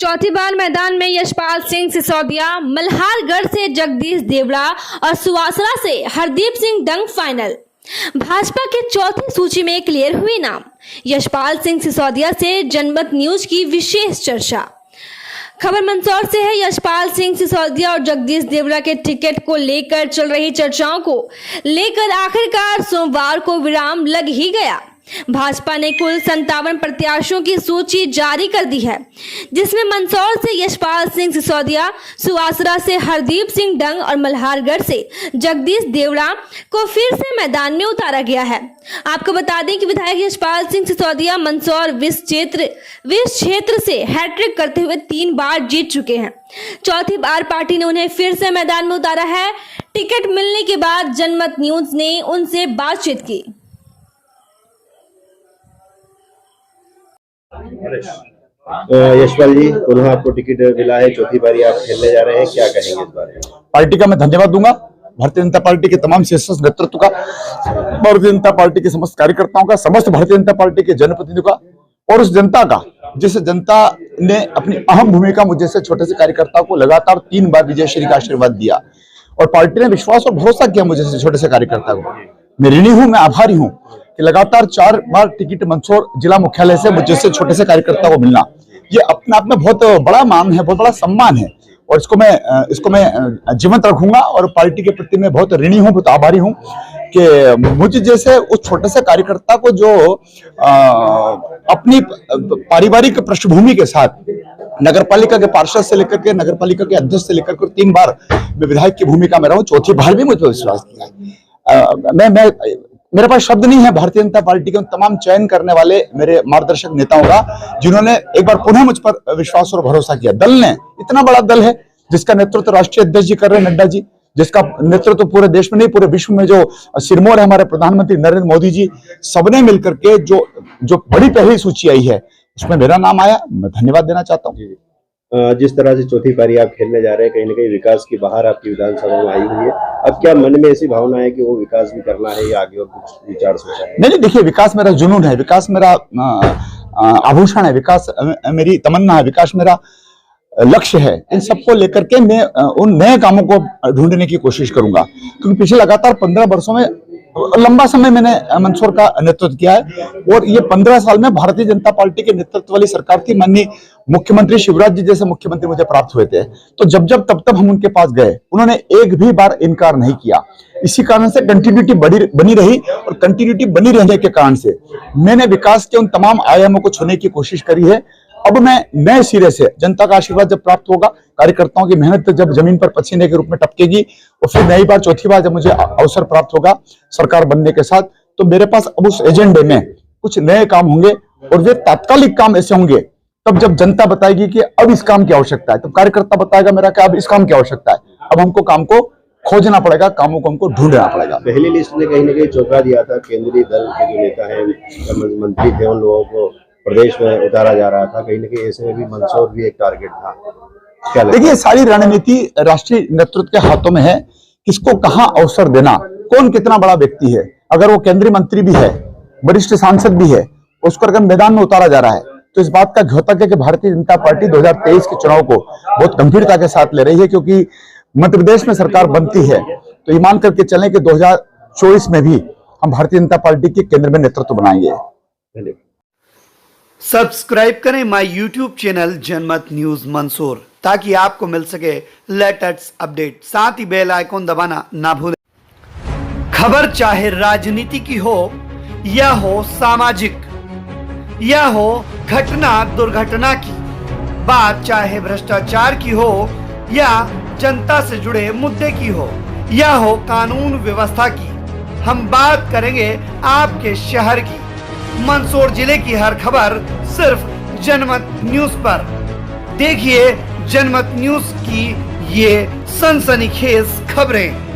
चौथी बार मैदान में यशपाल सिंह सिसोदिया, मल्हारगढ़ से जगदीश देवड़ा और सुवासरा से हरदीप सिंह डंग फाइनल। भाजपा के चौथी सूची में क्लियर हुए नाम। यशपाल सिंह सिसोदिया से जनमत न्यूज की विशेष चर्चा। खबर मंदसौर से है। यशपाल सिंह सिसोदिया और जगदीश देवड़ा के टिकट को लेकर चल रही चर्चाओं को लेकर आखिरकार सोमवार को विराम लग ही गया। भाजपा ने कुल 57 प्रत्याशियों की सूची जारी कर दी है, जिसमें मंदसौर से यशपाल सिंह सिसोदिया, सुवासरा से हरदीप सिंह डंग और मल्हारगढ़ से जगदीश देवड़ा को फिर से मैदान में उतारा गया है। आपको बता दें कि विधायक यशपाल सिंह सिसोदिया मंदसौर विस क्षेत्र से हैट्रिक करते हुए 3 बार जीत चुके हैं। चौथी बार पार्टी ने उन्हें फिर से मैदान में उतारा है। टिकट मिलने के बाद जनमत न्यूज ने उनसे बातचीत की। यशपाल जी, पुनः आपको टिकट मिला है, चौथी बारी आप खेलने जा रहे हैं, क्या कहेंगे इस बारे में? पार्टी का मैं धन्यवाद दूंगा, भारतीय जनता पार्टी के तमाम शीर्ष नेतृत्व का, भारतीय जनता पार्टी के समस्त कार्यकर्ताओं का, समस्त भारतीय जनता पार्टी के जनप्रतिनिधियों का और उस जनता का जिस जनता ने अपनी अहम भूमिका मुझे जैसे छोटे से कार्यकर्ता को लगातार 3 बार विजय श्री का आशीर्वाद दिया और पार्टी ने विश्वास और भरोसा किया मुझे जैसे छोटे से कार्यकर्ता को। मैं ऋणी हूं, मैं आभारी हूं कि लगातार 4 बार टिकट मंदसौर जिला मुख्यालय से मुझे जैसे छोटे से कार्यकर्ता को मिलना, ये अपने आप में बहुत बड़ा मान है, बहुत बड़ा सम्मान है और इसको मैं जीवंत रखूंगा और पार्टी के प्रति मैं बहुत ऋणी हूं, बहुत आभारी हूं कि मुझे जैसे उस छोटे से कार्यकर्ता को जो अपनी पारिवारिक पृष्ठभूमि के साथ नगरपालिका के पार्षद से लेकर के नगरपालिका के अध्यक्ष से लेकर के 3 बार मैं विधायक की भूमिका में रहा हूं, चौथी बार भी मुझ पर विश्वास किया। मेरे पास शब्द नहीं है भारतीय जनता पार्टी के उन तमाम चयन करने वाले मेरे मार्गदर्शक नेताओं का जिन्होंने एक बार पुनः मुझ पर विश्वास और भरोसा किया। दल ने, इतना बड़ा दल है जिसका नेतृत्व राष्ट्रीय अध्यक्ष जी कर रहे हैं, नड्डा जी, जिसका नेतृत्व पूरे देश में नहीं पूरे विश्व में जो सिरमौर है हमारे प्रधानमंत्री नरेंद्र मोदी जी, सबने मिलकर के जो बड़ी पहली सूची आई है उसमें मेरा नाम आया। मैं धन्यवाद देना चाहता हूँ। जिस तरह से चौथी बारी आप खेलने जा रहे हैं, कहीं ना कहीं विकास की बहार आपकी विधानसभा में आई हुई है, अब क्या मन में ऐसी भावना है कि वो विकास भी करना है या आगे और कुछ विचार सोचा है? नहीं, देखिए, विकास मेरा जुनून है, विकास मेरा आभूषण है, विकास मेरी तमन्ना है, विकास मेरा लक्ष्य है। इन सबको लेकर के मैं उन नए कामों को ढूंढने की कोशिश करूंगा, क्योंकि पिछले लगातार 15 वर्षों में लंबा समय मैंने मंदसौर का नेतृत्व किया है और ये 15 साल में भारतीय जनता पार्टी के नेतृत्व वाली सरकार थी। माननीय मुख्यमंत्री शिवराज जी जैसे मुख्यमंत्री मुझे प्राप्त हुए थे, तो जब तब हम उनके पास गए, उन्होंने एक भी बार इनकार नहीं किया। इसी कारण से कंटिन्यूटी बनी रही और कंटिन्यूटी बनी रहने के कारण से मैंने विकास के उन तमाम आयामों को छूने की कोशिश करी है। अब मैं नए सिरे से जनता का आशीर्वाद जब प्राप्त होगा, कार्यकर्ताओं की मेहनत जब जमीन पर पसीने के रूप में टपकेगी और फिर नई बार चौथी बार जब मुझे अवसर प्राप्त होगा सरकार बनने के साथ, तो मेरे पास अब उस एजेंडे में कुछ नए काम होंगे और वे तात्कालिक काम ऐसे होंगे तब जब जनता बताएगी कि अब इस काम की आवश्यकता है, तब कार्यकर्ता बताएगा मेरा कि अब इस काम की आवश्यकता है। अब हमको काम को खोजना पड़ेगा, कामों को हमको ढूंढना पड़ेगा। पहली लिस्ट ने कहीं ना कहीं चौंका दिया था, केंद्रीय दल के जो नेता है, मंत्री थे, उन लोगों को प्रदेश में उतारा जा रहा था, कहीं ना कहीं ऐसे में भी मंदसौर भी एक टारगेट था। क्या देखिए, सारी रणनीति राष्ट्रीय नेतृत्व के हाथों में है, किसको कहां अवसर देना, कौन कितना बड़ा व्यक्ति है। अगर वो केंद्रीय मंत्री भी है, वरिष्ठ सांसद भी है, उसको अगर मैदान में उतारा जा रहा है तो इस बात का द्योतक है कि भारतीय जनता पार्टी 2023 के चुनाव को बहुत गंभीरता के साथ ले रही है, क्योंकि मध्य प्रदेश में सरकार बनती है तो ये मान करके चलें कि 2024 में भी हम भारतीय जनता पार्टी के केंद्र में नेतृत्व बनाएंगे। सब्सक्राइब करें माय यूट्यूब चैनल जनमत न्यूज मंदसौर, ताकि आपको मिल सके लेटेस्ट अपडेट। साथ ही बेल आइकॉन दबाना ना भूलें। खबर चाहे राजनीति की हो या हो सामाजिक या हो घटना दुर्घटना की, बात चाहे भ्रष्टाचार की हो या जनता से जुड़े मुद्दे की हो या हो कानून व्यवस्था की, हम बात करेंगे आपके शहर की। मंदसौर जिले की हर खबर सिर्फ जनमत न्यूज पर। देखिए जनमत न्यूज की ये सनसनीखेज खबरें।